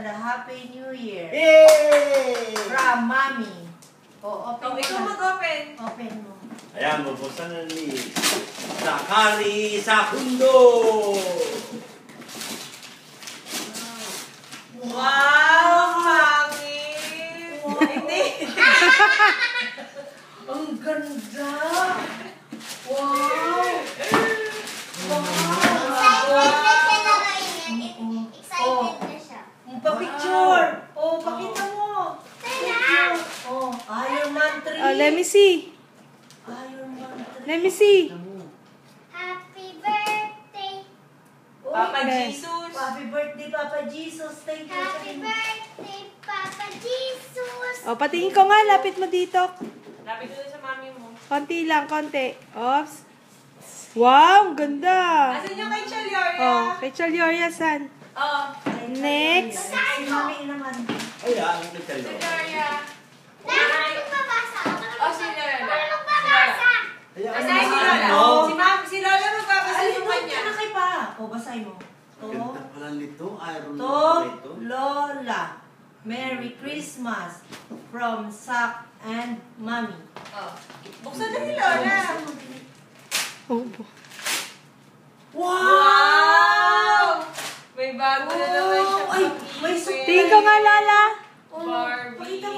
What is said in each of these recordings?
a Happy New Year. Yay! From Mommy. Open mo ikaw na. mag-open. Open mo. Ayan, bubuksan na ni Sakari Sakundo. Wow! Pangit! Hindi. Ang ganda! Wow! Excited na siya. Pa-picture! Oh, pakita mo! Oh, Iron Man 3. Oh, let me see. Iron Man 3. Let me see. Happy birthday. Papa Okay. Jesus. Happy birthday, Papa Jesus. Thank you. Happy birthday, Papa Jesus. Oh, patingin ko nga. Lapit mo dito. Lapit doon sa mami mo. Konti lang, konti. Oops. Wow, ang ganda. Asan yung kay Chalioria? Oh, kay Chalioria san? Oh. Next. Si Mami naman. Ayan, ang nagtalo. Chalioria. Dapat magbabasa. Oh, si Lola. Wala magbabasa. Ayan, Basahin si Lola. ano? Si Lola magbabasa Ay, yung ito kanya. na kay pa. Oh, basahin mo. Ang ganda pala nito. Iron Man To pala ito. Lola. Merry Christmas from Sak and Mommy. Oh. Buksan na ni Lola. Oh. Wow! May bago na naman siya. Ay, may pang-ipin. Tingin ko nga, Lola. Oh, Barbie. pakita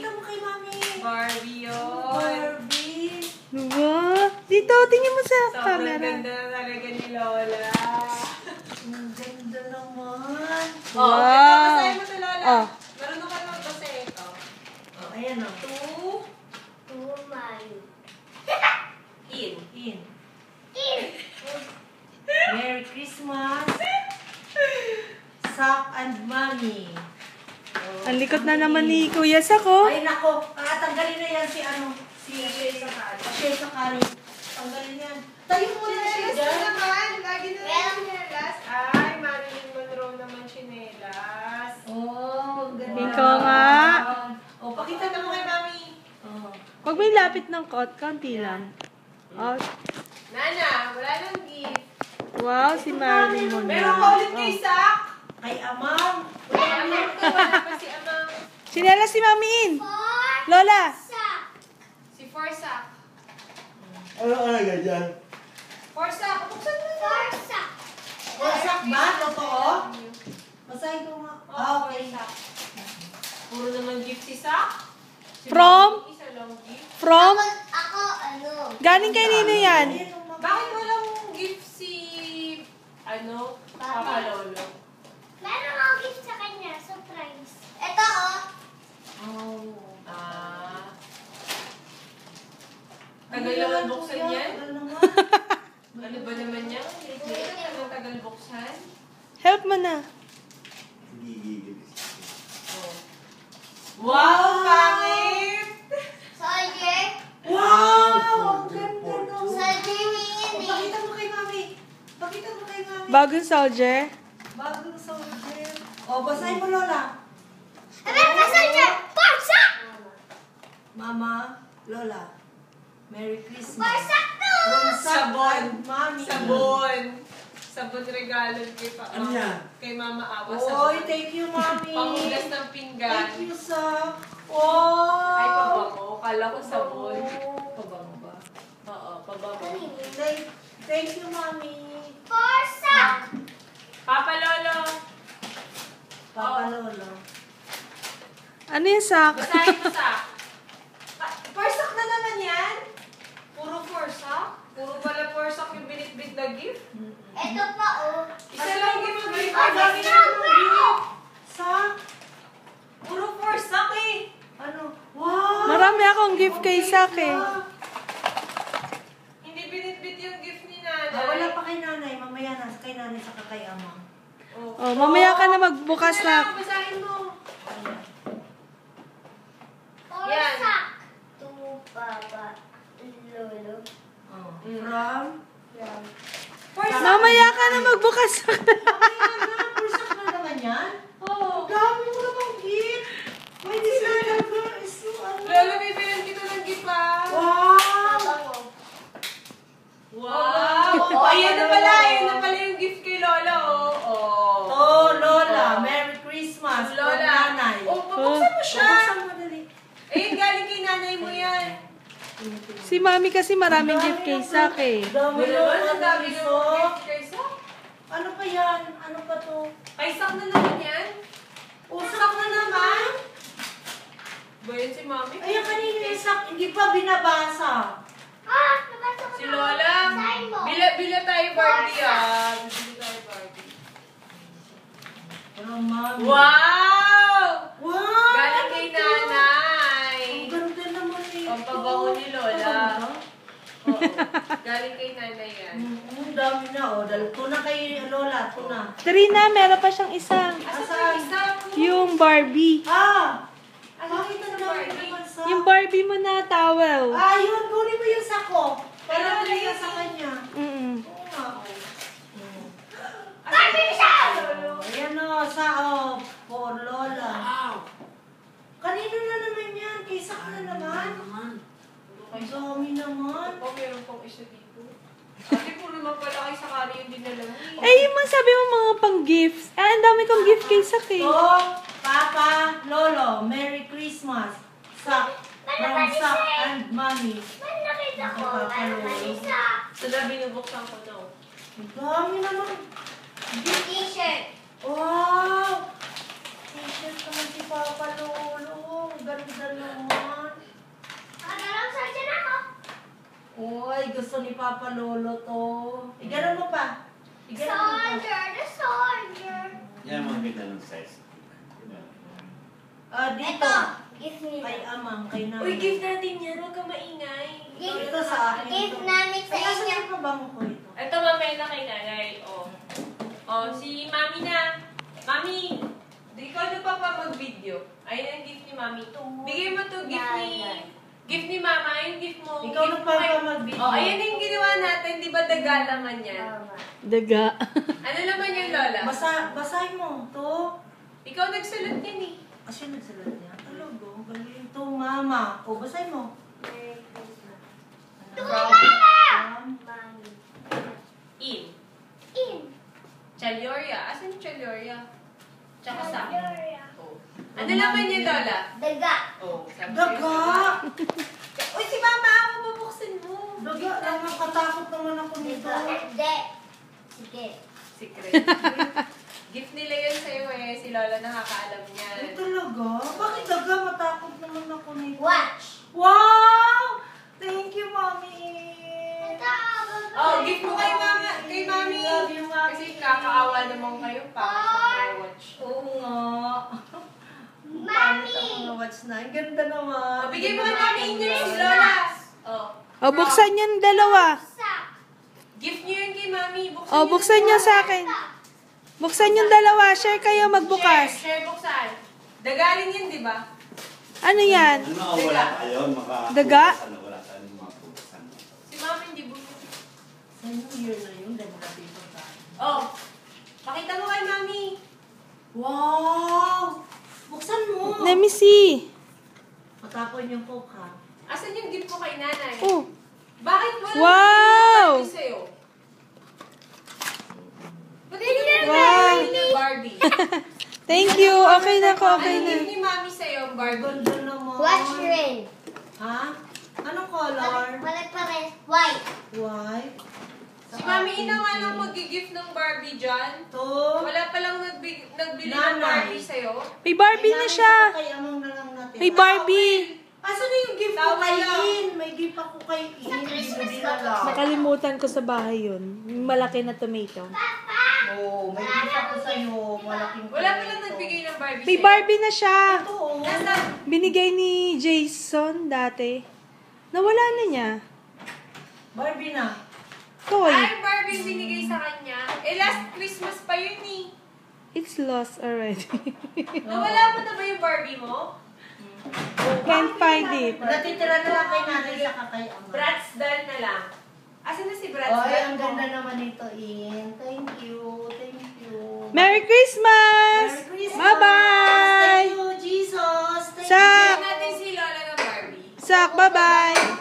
mo kay Mami. Barbie yun. Barbie. Wow. Dito, tingin mo sa Sobrang camera. ganda na talaga ni Lola. Ang ganda naman. Oh, Wow. ito, basahin mo to, Lola. Oh. Marunong ka naman basa ito. Oh, ayan o. Tumay. In. Merry Christmas. Sak and Mommy. Oh, Ang likot na naman ni Kuya Sako. Ay, nako. Tanggalin na yan si Shea Sakari. Tanggalin yan. Tayo muna na siya Chinelas dyan. na naman. Lagi na lang chinelas. Ay, Marilyn Monroe naman chinelas. Oh, ganda. Ikaw nga. Oh, Pakita pakita mo mo kay Mami. Huwag mo yung lapit ng konti lang. Oh. Nana, wala nang gift. Wow, si Marilyn Meron Monroe. ka ulit kay Sak. Kay Amam. Wala pa si Amang. Sinela si Mami In. For Lola. Sak. Si Forsak. Ano ganyan? Forsak, buksan mo na. For Sak. Sak ba? Totoo? Basahin ko nga. Oh, Okay. Forsak. Puro naman gift si Sak. Si From? Mami, isa lang gift. From? Ako, ano? Galing kay Nino yan. Bakit walang gift si, Papa Lolo? Meron akong gift sa kanya. Surprise. Ito, oh. Oh. Ah. Tagal naman buksan yan? Tagal naman. Ano ba naman yan? Ano tagal buksan? Help mo na. Gigigil. Wow, pangit! Soldier. Wow! Ang ganda nung... Soldier ni Oh, Ini. pakita mo kay Mami. Pakita mo kay Mami. Bagong soldier. Bagong soldier. Oh, basahin mo, Lola. Meron pa soldier. For Sak. Mama, Lola. Merry Christmas. For Sak to. From Sak Sabon. and Mommy. Sabon. Sabon regalo kay Ano yan? Kay Mama Awa. Oy, Sabon. thank you, Mami. Panghugas ng pinggan. Thank you, Sak. Oh! Ay, pabango. Kala ko sabon. Pabango ba? Oo, pabango. Thank you, Mami. For Sak. Papa Lolo. Papa Lolo. Ano yung sak? Basahin mo sa. Forsak na naman yan? Puro forsak? Puro pala forsak yung binitbit na gift? Ito pa, oh. Isa lang gift mo gift. Oh, Ang dami na Sak. gift. Sak? Puro forsak eh. Ano? Wow! Marami akong gift kay Sak eh. Hindi binitbit yung gift ni Ah, Nanay. wala pa kay nanay. Mamaya na kay nanay sa kay ama. Oh, mamaya ka na magbukas na. Basahin mo. For Yan. Sak. To Papa Lolo. Oh. From? Forsak. Mamaya ka na magbukas. Mamaya na. Pursak na naman yan. Oo. Dami mo namang gift. May disalaga. Iso ano. Lolo, bibilan kita ng gift ah. Wow! Wow! Oh, ayan na pala yung gift kay Lola, oh. To Lola, Merry Christmas Christmas from Lola. nanay. Oh, bubuksan mo siya. Buksan mo dali. Ayun, galing kay nanay mo yan. Si Mami kasi maraming gift kay Sak eh. Dami Wala naman, naman, ang dami Iso. naman gift kay Sak. Ano pa yan? Ano pa to? Kay Sak na naman yan. Usak na naman. Ba yun si Mami? Ayan, kanina yung sak, hindi pa binabasa. Ah, nabasa ko Si na. Lola. Basahin mo. Bila tayo Barbie ah. Bila tayo Barbie. Pero mami. Wow! Wow! Galing kay nanay. Ang ganda naman ito. Pampabango ni Lola. Ano ba? Oo. Galing kay nanay yan. Ang dami na, oh. Tuna kay Lola, tuna. Trina, meron pa siyang isa. Asa pa yung isa? Yung Barbie. Ah! Ano Bakit yung ang dami Barbie? naman sa... Yung Barbie mo na towel. Ah, yun. Kunin mo yung sako. Para Ano tuloy yun? sa kanya. Mm-mm. Oo nga. Barbie siya! Ayan o, sa oh, for Lola. Wow! Kanino na naman yan? Kay Sak na naman? Ang dami naman. Ako, meron pang isa dito. Ate, puro naman pala kay Sakari yung dinala mo. Eh, yung mga sabi mo mga pang-gifts. Ah, ang dami kong gift kay Sak eh. So, Papa, Lolo, Merry Christmas. Sak, from Sak and Mommy. Man, nakita ko. Meron pa isa. So, binubuksan ko na. Ang dami naman. T-shirt. Wow! T-shirt naman si Papa Lolo. Ang ganda naman. Magalang sa dyan ako. Uy, gusto ni Papa Lolo to. Iganon mo pa. Iganon mo pa. Soldier, the soldier. Yan ang mga ganda ng size. Ah, dito. Ito, gift nila. Kay Amang, kay Nanay. Uy, gift natin yan. Huwag ka maingay. Ito sa akin. Gift namin sa Ay, asan inyo. yung kabango ko ito? Ito, mamaya na kay nanay. Oh, si Mami na. Mami, di ko ano pa mag-video. Ayun ang gift ni Mami. Bigay mo to gift ni Mama. Ayun gift mo. Ikaw Gift na mo pa kay- mag-video. Oh, ayun yung ginawa natin. Di ba dagalangan yan? Daga. Ano naman yung Lola? Basahin mo. To. Ikaw nagsulat yan eh. Kasi nagsalat niya. Talaga, ang galing to, Mama. O, basahin mo. Merry Christmas. Mama! Mommy. In. In. Chalyoria. Asan yung Chalyoria? Tsaka sa akin. Gloria. Oh. Ano naman yung Lola? Daga. Oh, sabi Daga! Uy, si Mama, ako bubuksan mo. Daga, nakakatakot naman ako nito. Daga. Hindi. Sige. Secret. Gift nila yun sa'yo eh. Si Lola nakakaalam Ay, niyan. talaga? Bakit daga? Matakot naman ako nito. Watch. Wow! Thank you, Mommy! Ito. Oh, gift mo kay Mama, kay Mami. Love you, Mami. Kasi kakaawa naman kayo pa. Watch. Oo nga. Mami. Ako watch na. Ang ganda naman. Oh, bigay mo kay Mami niyo si Lola. Oh. O, buksan yung dalawa. Sa. Gift niyo yun kay Mami. Buksan O, buksan nyo sa akin. Buksan yung dalawa. Share kayo magbukas. Share buksan. Dagaling yun, di ba? Ano yan? Ano wala kayo? Daga? Wala tayo mga pupusan. Si Mami hindi buksan. Sa New Year na yun, dahil natin ito tayo. Oh. Pakita mo kay Mami. Wow! Buksan mo! Let me see. Matapon yung coke, ha? Asan yung gift mo kay nanay? Oh. Bakit wala Wow! Barbie sa'yo? Ba't hindi na Wow. Barbie? Thank you. Okay na ko. Okay Ano na. gift ni Mami sa'yo, Barbie? Ganda naman. Watch rin. Ha? Anong color? Balik pa rin. White. White. Si Mami Ina nga lang mag-gift ng Barbie dyan. To. Wala palang nagbili ng Nanay. Barbie sa'yo. May Barbie na siya. Kay Amang na lang natin. May Barbie. Asan na yung gift ko Tawag kay lang. In? May gift ako kay In. Sa Christmas Hindi ko na lang. Nakalimutan ko sa bahay yun. Yung malaki na tomato. Oo, may gift ako sa'yo. Malaking Wala tomato. palang nagbigay ng Barbie May sa'yo. Barbie na siya. Ito, oh. Nasaan? Binigay ni Jason dati. Nawala na niya. Barbie na. Toy. Ay, Barbie binigay sa kanya. Eh, last Christmas pa yun eh. It's lost already. Nawala mo na ba yung Barbie mo? Can't find it. Natitira na lang kay nanay sa kay Amang. Bratz doll na lang. Asan na si Bratz Oy, doll ang mo? ganda naman ito, In. Thank you. Thank you. Merry Christmas! Merry Christmas! Bye-bye! Thank you, Jesus! Thank Sa- Bigyan natin si Lola ng Barbie. Sak, bye-bye!